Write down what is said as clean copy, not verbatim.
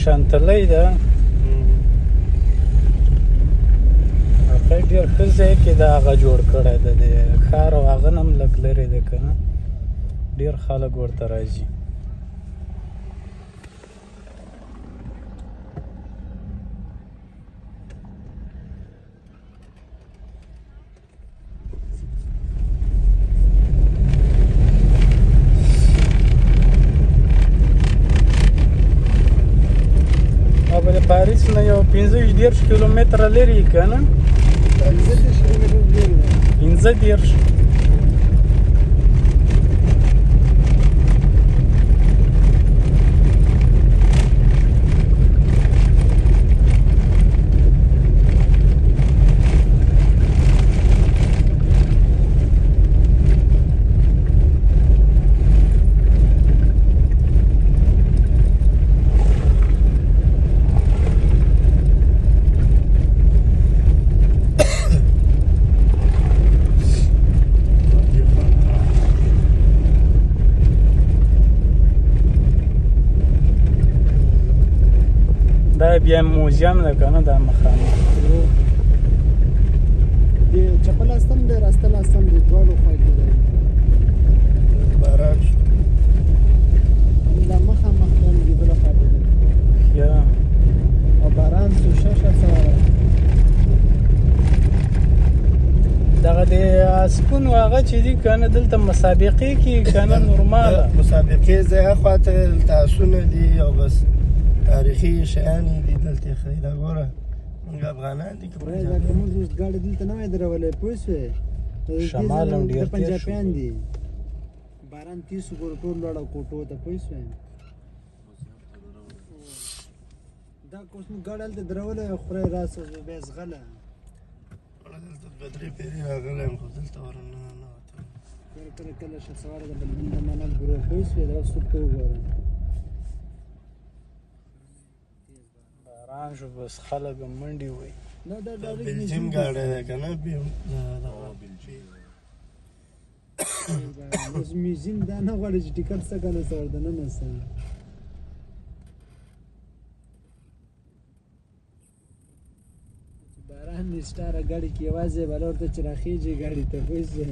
شانتلۍ ده هغه ډېر ښه ځای کې دا هغه جوړ کړی ده د ښار او هغه نه هم لږ لرې دی که نه ډېر خلک ورته راځي پاریس نه یو 15 کیلومتره لرې که نه 15 دا بیا موزیم ده که نه دا مخامخ د چپه لاس هم دی راسته لاس هم دی دواړو خوا کې دی باران شو همدا مخامخ دی هم د بله خوا ته دی یا او باران شو ښه سواره دغه د اسپونو هغه چې دي که نه دلته مسابقې کېږي که نه نورماله مسابقې ځای هخوا ته دلته اسونه دي او بس تاریخي شیان دي دلته ښایي دا ګوره موږ افغانان دي که دا که موږ اوس ګاډی دلته نه وای درولی پوه شوې شمال هم ډېر د پنجابیان دي باران تیز شو ګوره ټول لوړه کوټو ته پوه شوې دا که اوس موږ ګاډی هلته درولی خدای راسه بیا زغله دلته دوه درې پیرې راغلی یم خو دلته ورنه نه وتم کله ښه سواره د بلبل د منل ګوره پوه شوې دا اوس ورته وګوره باران شو بس خلک هم منډې وهي بلجیم ګاډی دی که نه اوس میوزیم دا نه غواړي چې ټیکټ څه کنه څه ورته ننوځه باران سټاره ګاډي کې یوازې بله ورته چې راخېږي ګاډي ته پوه شوې